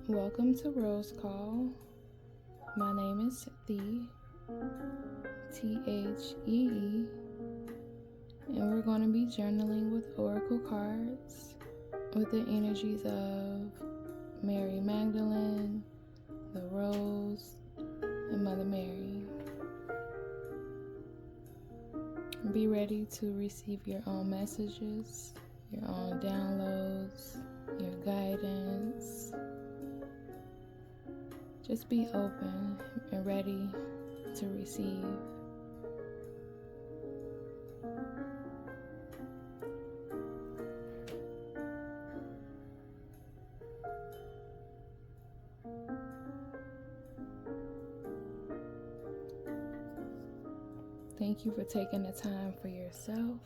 Welcome to Rose Call. My name is Thee, Thee, and we're going to be journaling with oracle cards with the energies of Mary Magdalene, the Rose, and Mother Mary. Be ready to receive your own messages, your own downloads, your guidance. Just be open and ready to receive. Thank you for taking the time for yourself,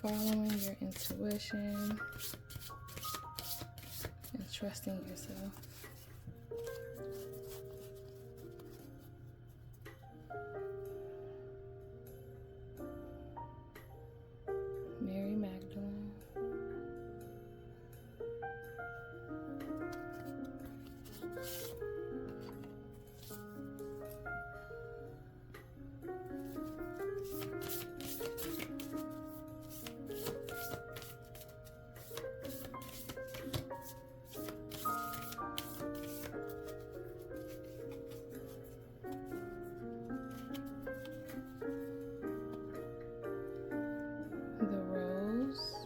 following your intuition, and trusting yourself. Mary Magdalene. The Rose.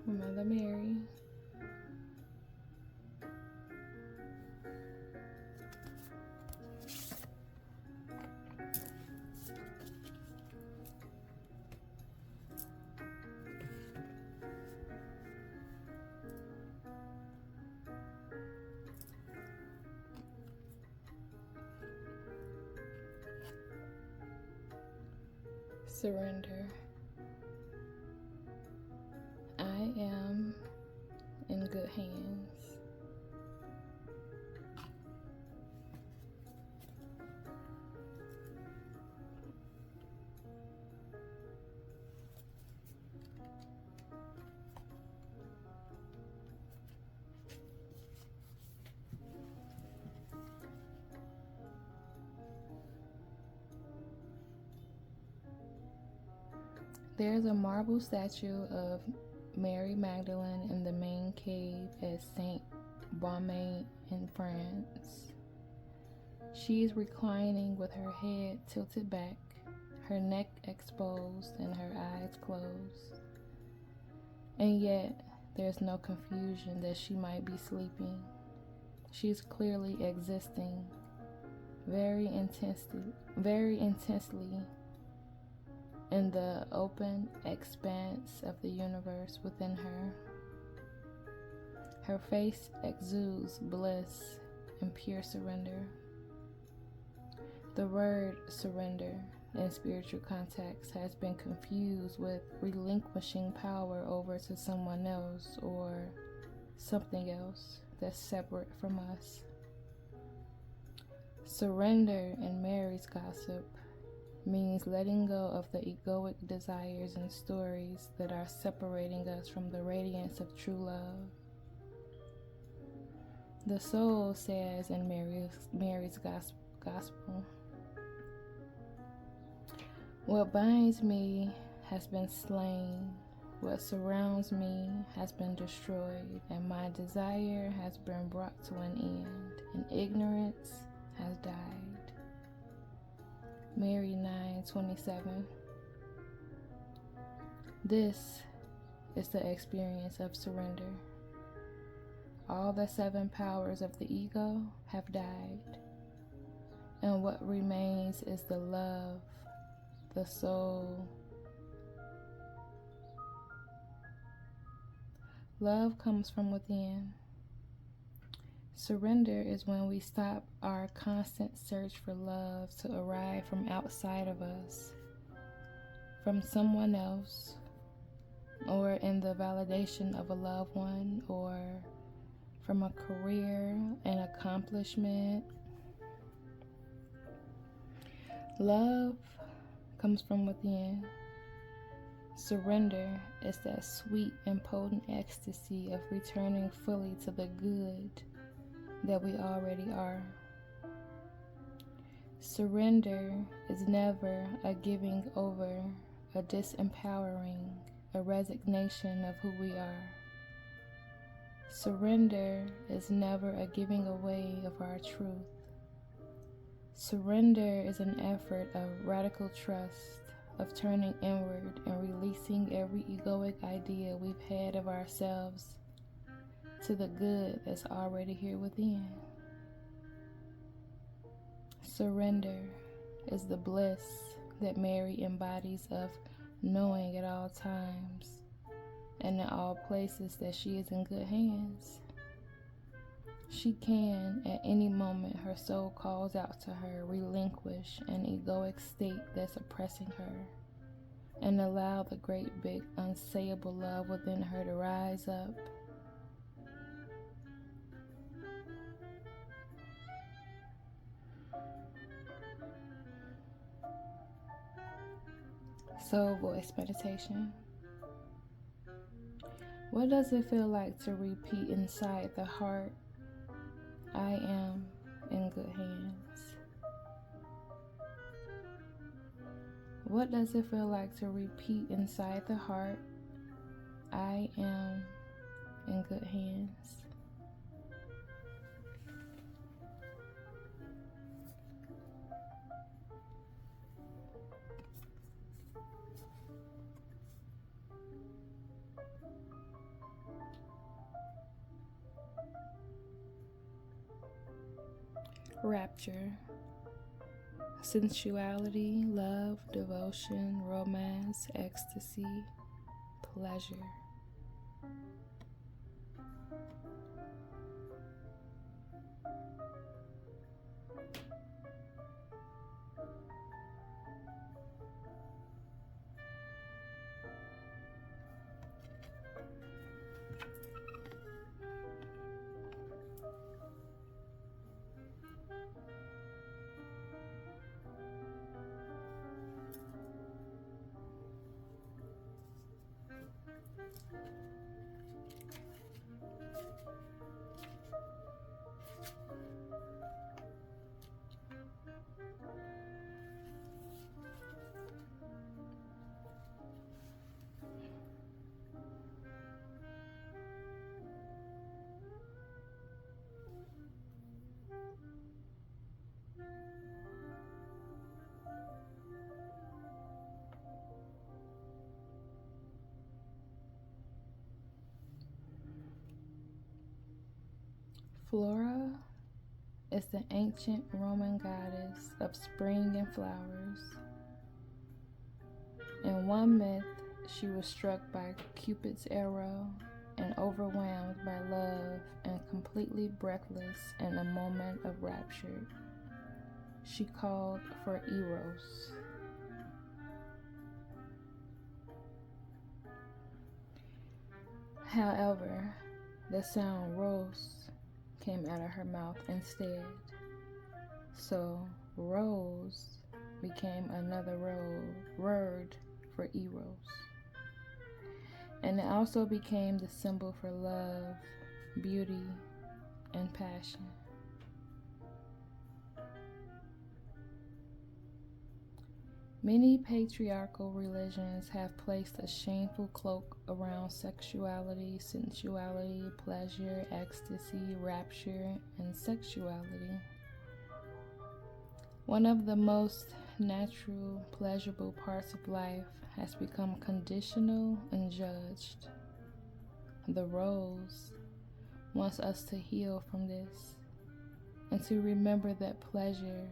Mother Mary. Surrender. I am in good hands. There's a marble statue of Mary Magdalene in the main cave at Saint Baume in France. She is reclining with her head tilted back, her neck exposed, and her eyes closed. And yet, there's no confusion that she might be sleeping. She's clearly existing, very intensely in the open expanse of the universe within her. Her face exudes bliss and pure surrender. The word surrender in spiritual context has been confused with relinquishing power over to someone else or something else that's separate from us. Surrender in Mary's gossip means letting go of the egoic desires and stories that are separating us from the radiance of true love. The soul says in Mary's gospel, what binds me has been slain, what surrounds me has been destroyed, and my desire has been brought to an end, and ignorance has died. Mary 9:27. This is the experience of surrender. All the 7 powers of the ego have died, and what remains is the love, the soul. Love comes from within. Surrender is when we stop our constant search for love to arrive from outside of us, from someone else, or in the validation of a loved one, or from a career and accomplishment. Love comes from within. Surrender is that sweet and potent ecstasy of returning fully to the good that we already are. Surrender is never a giving over, a disempowering, a resignation of who we are. Surrender is never a giving away of our truth. Surrender is an effort of radical trust, of turning inward and releasing every egoic idea we've had of ourselves to the good that's already here within. Surrender is the bliss that Mary embodies of knowing at all times and in all places that she is in good hands. She can, at any moment her soul calls out to her, relinquish an egoic state that's oppressing her and allow the great big unsayable love within her to rise up. Soul Voice Meditation. What does it feel like to repeat inside the heart, I am in good hands? What does it feel like to repeat inside the heart, I am in good hands? Rapture. Sensuality, love, devotion, romance, ecstasy, pleasure. Flora is the ancient Roman goddess of spring and flowers. In one myth, she was struck by Cupid's arrow and overwhelmed by love and completely breathless in a moment of rapture. She called for Eros. However, the sound rose came out of her mouth instead. So rose became another word for Eros. And it also became the symbol for love, beauty, and passion. Many patriarchal religions have placed a shameful cloak around sexuality, sensuality, pleasure, ecstasy, rapture, and sexuality. One of the most natural, pleasurable parts of life has become conditional and judged. the rose, wants us to heal from this and to remember that pleasure,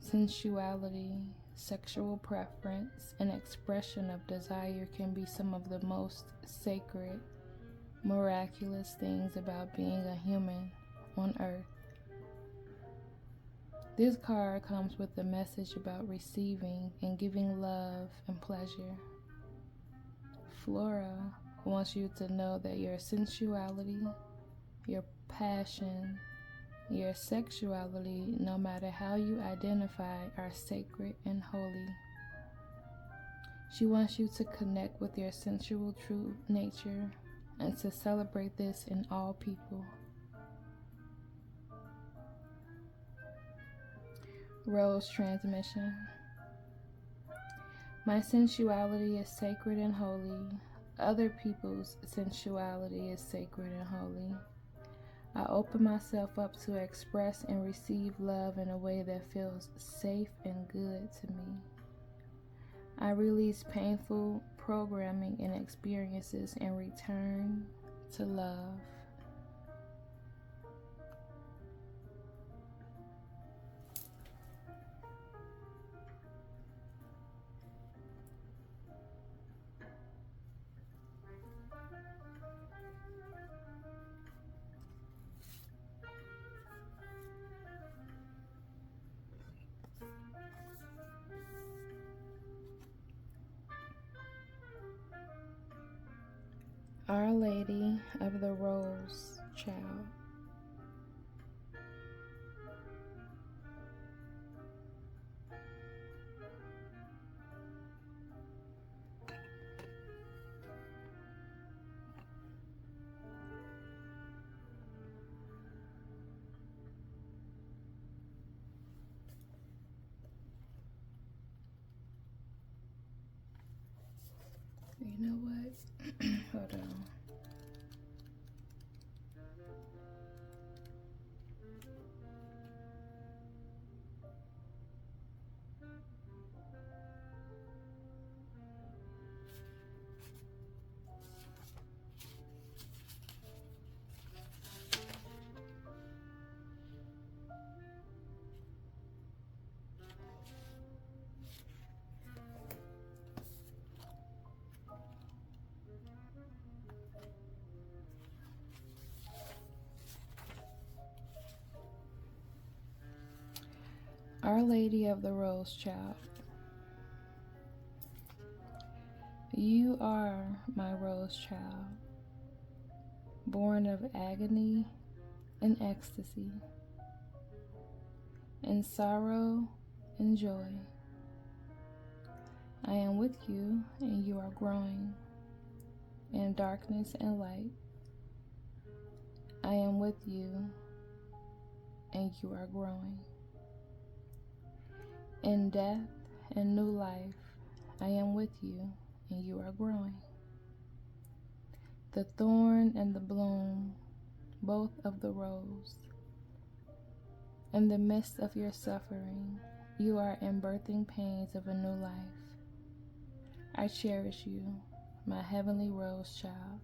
sensuality, sexual preference, and expression of desire can be some of the most sacred, miraculous things about being a human on earth. This card comes with a message about receiving and giving love and pleasure. Flora wants you to know that your sensuality, your passion, your sexuality, no matter how you identify, are sacred and holy. She wants you to connect with your sensual true nature and to celebrate this in all people. Rose transmission. My sensuality is sacred and holy. Other people's sensuality is sacred and holy. I open myself up to express and receive love in a way that feels safe and good to me. I release painful programming and experiences and return to love. Our Lady of the Rose Child. You know what? Hold on. Our Lady of the Rose Child. You are my rose child, born of agony and ecstasy, in sorrow and joy. I am with you, and you are growing in darkness and light. I am with you, and you are growing in death and new life. I am with you, and you are growing. The thorn and the bloom, both of the rose. In the midst of your suffering, you are in birthing pains of a new life. I cherish you, my heavenly rose child.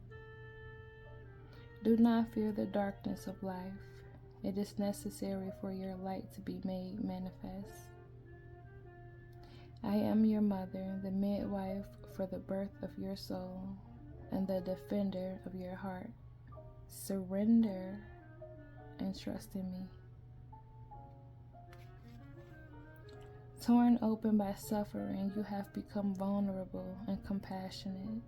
Do not fear the darkness of life. It is necessary for your light to be made manifest. I am your mother, the midwife for the birth of your soul, and the defender of your heart. Surrender and trust in me. Torn open by suffering, you have become vulnerable and compassionate.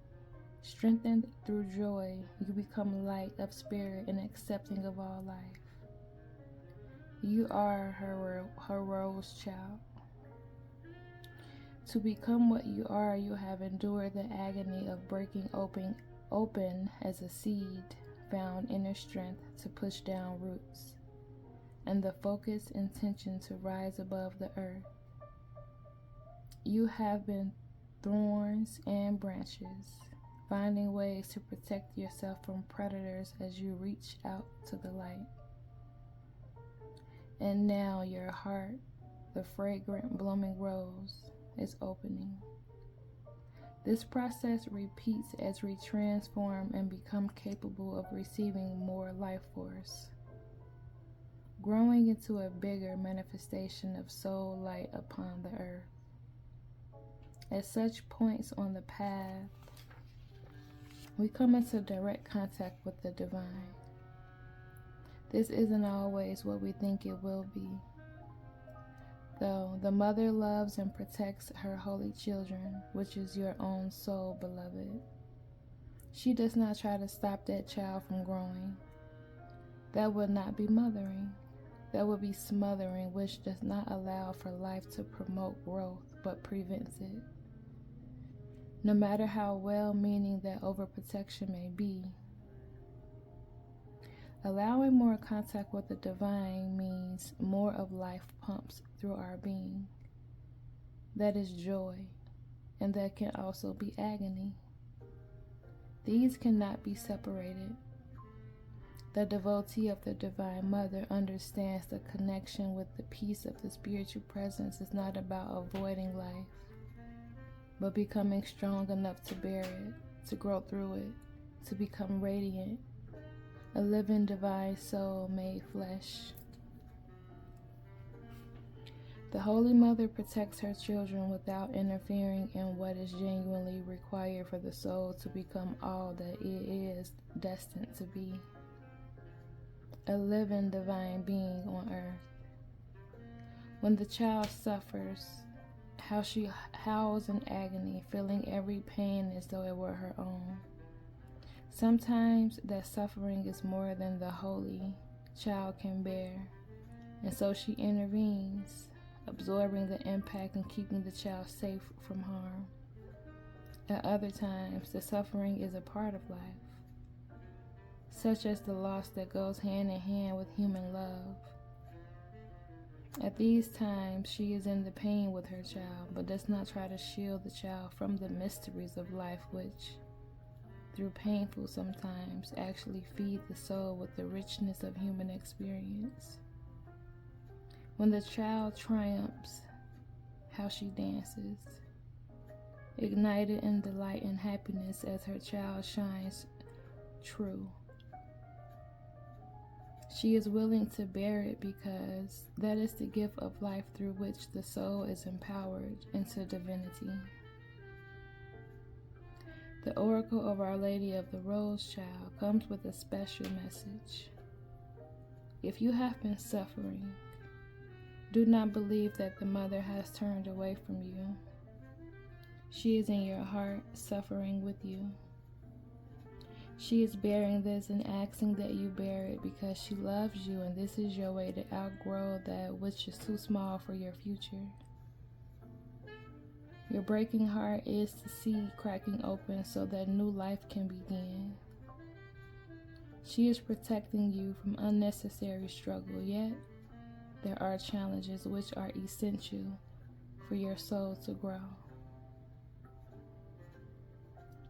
Strengthened through joy, you become light of spirit and accepting of all life. You are her rose child. To become what you are, you have endured the agony of breaking open as a seed, found inner strength to push down roots, and the focused intention to rise above the earth. You have been thorns and branches, finding ways to protect yourself from predators as you reach out to the light. And now your heart, the fragrant blooming rose, is opening. This process repeats as we transform and become capable of receiving more life force, growing into a bigger manifestation of soul light upon the earth. At such points on the path, we come into direct contact with the divine. This isn't always what we think it will be. Though the mother loves and protects her holy children, which is your own soul, beloved, she does not try to stop that child from growing. That would not be mothering. That would be smothering, which does not allow for life to promote growth, but prevents it. No matter how well-meaning that overprotection may be, allowing more contact with the divine means more of life pumps through our being. That is joy, and that can also be agony. These cannot be separated. The devotee of the Divine Mother understands the connection with the peace of the spiritual presence is not about avoiding life, but becoming strong enough to bear it, to grow through it, to become radiant, a living divine soul made flesh. The Holy Mother protects her children without interfering in what is genuinely required for the soul to become all that it is destined to be. A living divine being on earth. When the child suffers, how she howls in agony, feeling every pain as though it were her own. Sometimes that suffering is more than the holy child can bear, and so she intervenes, absorbing the impact and keeping the child safe from harm. At other times, the suffering is a part of life, such as the loss that goes hand in hand with human love. At these times, she is in the pain with her child, but does not try to shield the child from the mysteries of life which, through painful sometimes, actually feed the soul with the richness of human experience. When the child triumphs, how she dances, ignited in delight and happiness as her child shines true. She is willing to bear it because that is the gift of life through which the soul is empowered into divinity. The oracle of Our Lady of the Rose Child comes with a special message. If you have been suffering, do not believe that the mother has turned away from you. She is in your heart, suffering with you. She is bearing this and asking that you bear it because she loves you, and this is your way to outgrow that which is too small for your future. Your breaking heart is the seed cracking open so that new life can begin. She is protecting you from unnecessary struggle, yet there are challenges which are essential for your soul to grow.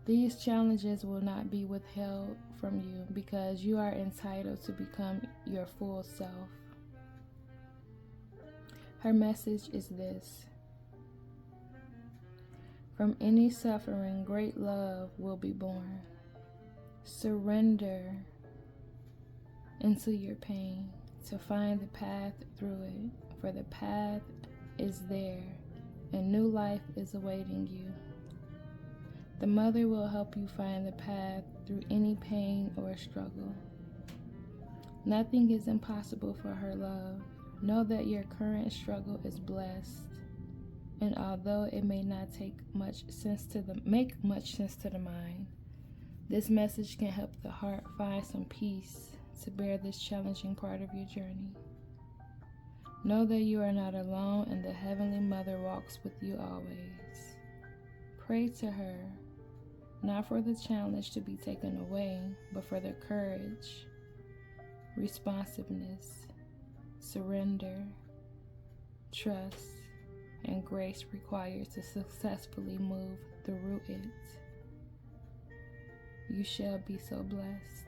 These challenges will not be withheld from you because you are entitled to become your full self. Her message is this: from any suffering, great love will be born. Surrender into your pain to find the path through it, for the path is there and new life is awaiting you. The mother will help you find the path through any pain or struggle. Nothing is impossible for her love. Know that your current struggle is blessed, and although it may not make much sense to the mind, this message can help the heart find some peace to bear this challenging part of your journey. Know that you are not alone, and the Heavenly Mother walks with you always. Pray to her, not for the challenge to be taken away, but for the courage, responsiveness, surrender, trust, and grace required to successfully move through it. You shall be so blessed.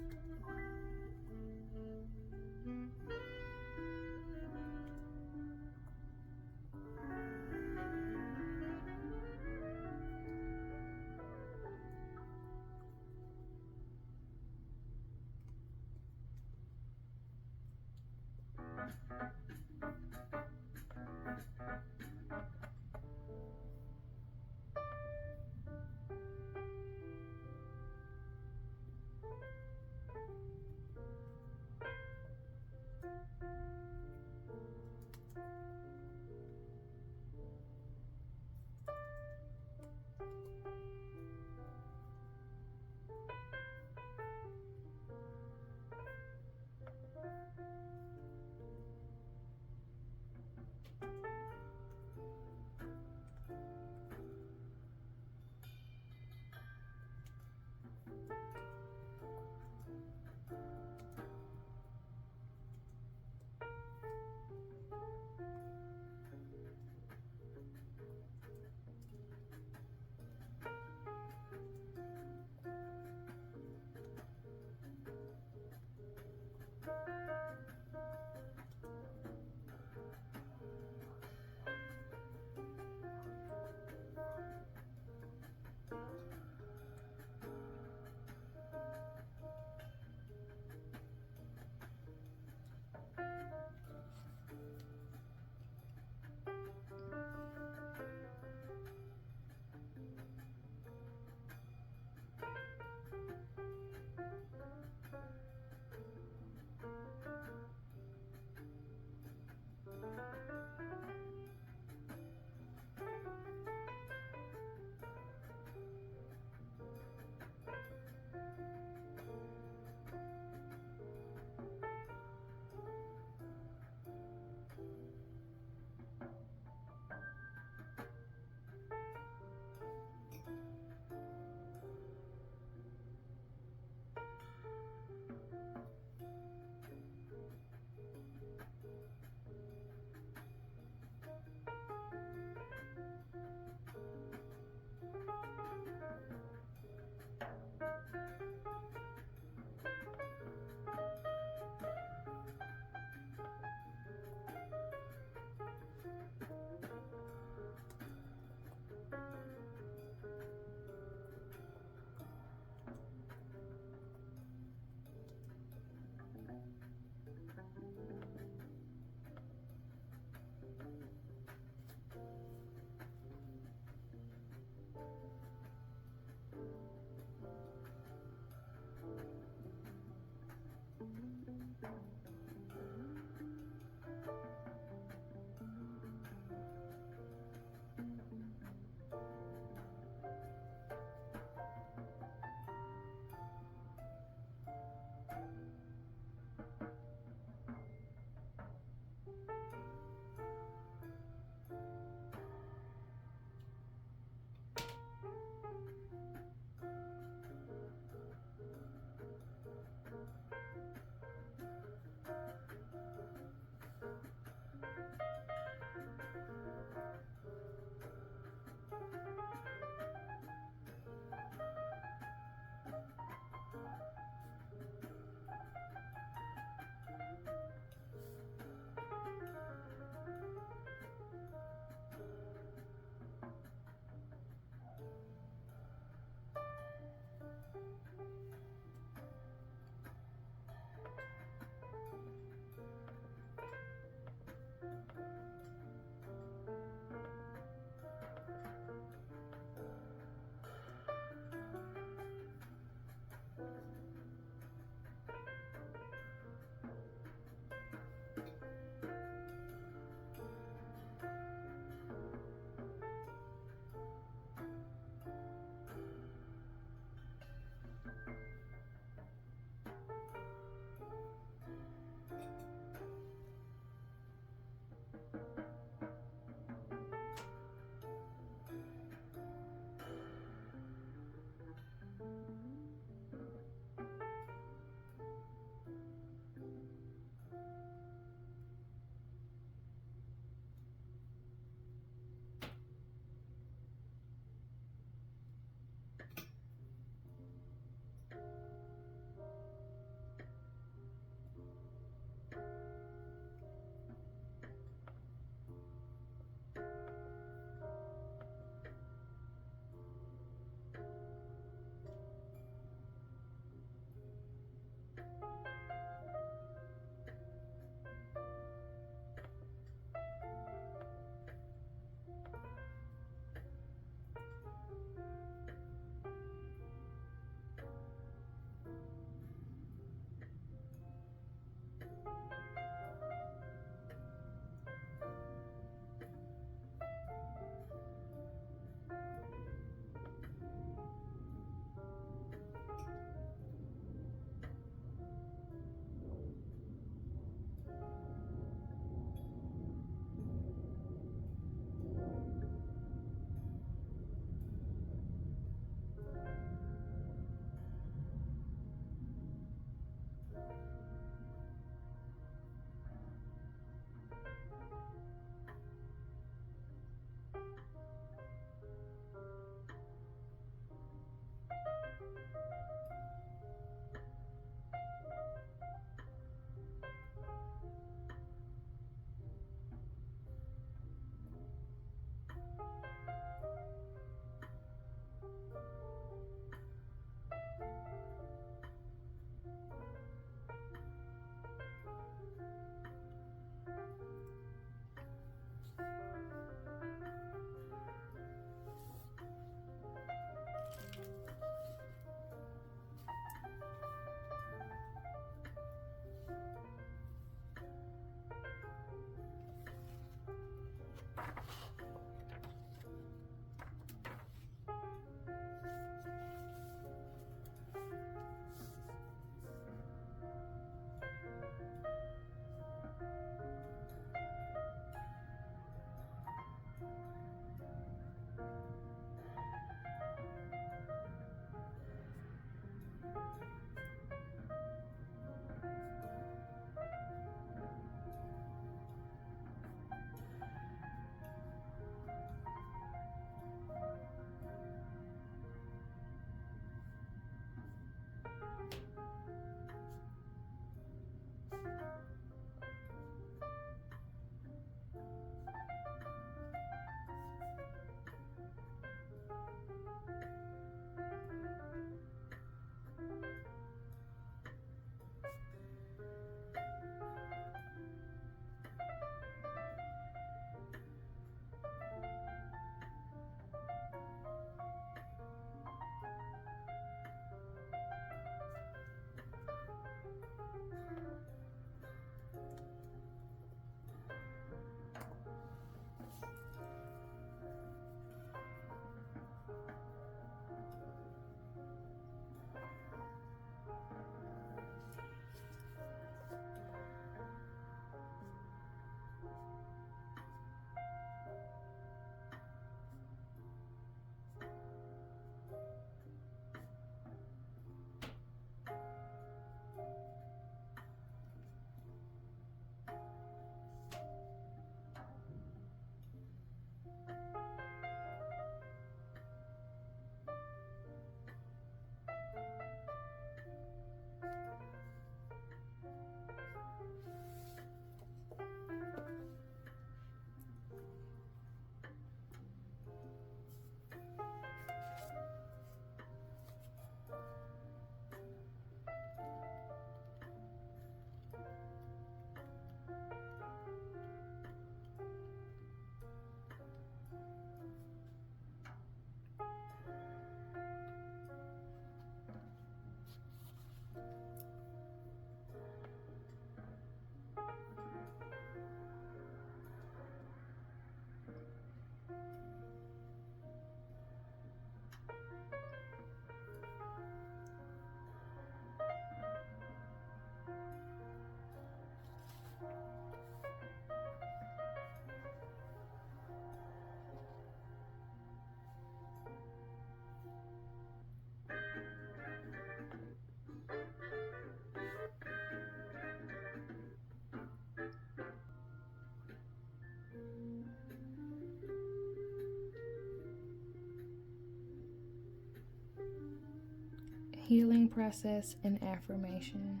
Healing process and affirmation.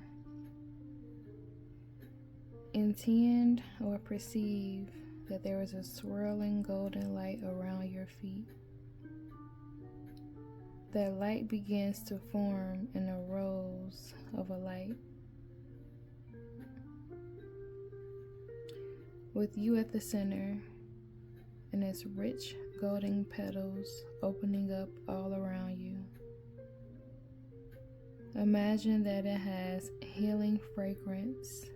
Intend or perceive that there is a swirling golden light around your feet. That light begins to form in a rose of a light, with you at the center and its rich golden petals opening up all around you. Imagine that it has healing fragrance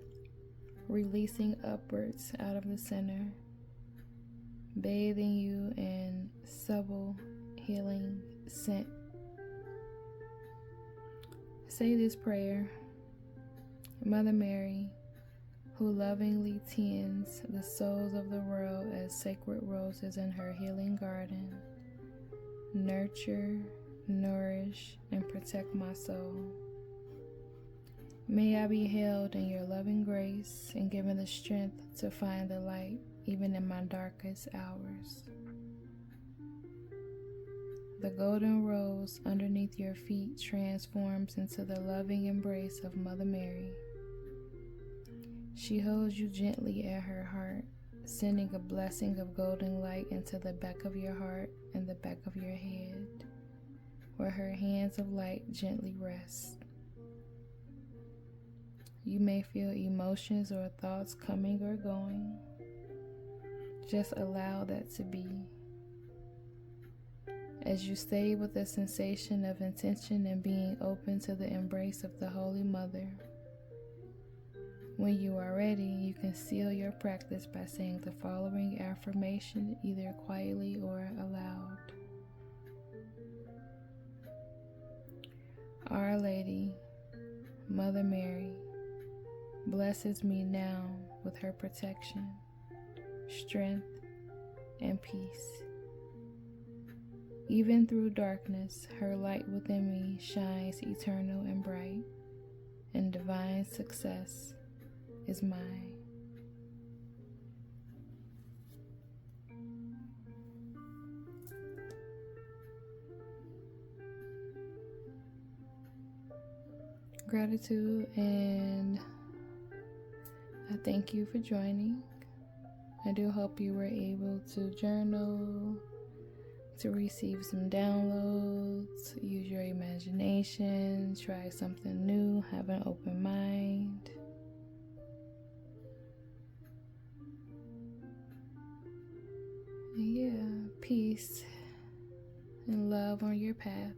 releasing upwards out of the center, bathing you in subtle healing scent. Say this prayer: Mother Mary, who lovingly tends the souls of the world as sacred roses in her healing garden, nurture, nourish, and protect my soul. May I be held in your loving grace and given the strength to find the light even in my darkest hours. The golden rose underneath your feet transforms into the loving embrace of Mother Mary. She holds you gently at her heart, sending a blessing of golden light into the back of your heart and the back of your head, where her hands of light gently rest. You may feel emotions or thoughts coming or going. Just allow that to be. As you stay with the sensation of intention and being open to the embrace of the Holy Mother, when you are ready, you can seal your practice by saying the following affirmation either quietly or aloud. Our Lady, Mother Mary, blesses me now with her protection, strength, and peace. Even through darkness, her light within me shines eternal and bright, and divine success is mine. Gratitude, and I thank you for joining. I do hope you were able to journal, to receive some downloads, use your imagination, try something new, have an open mind. And yeah, peace and love on your path.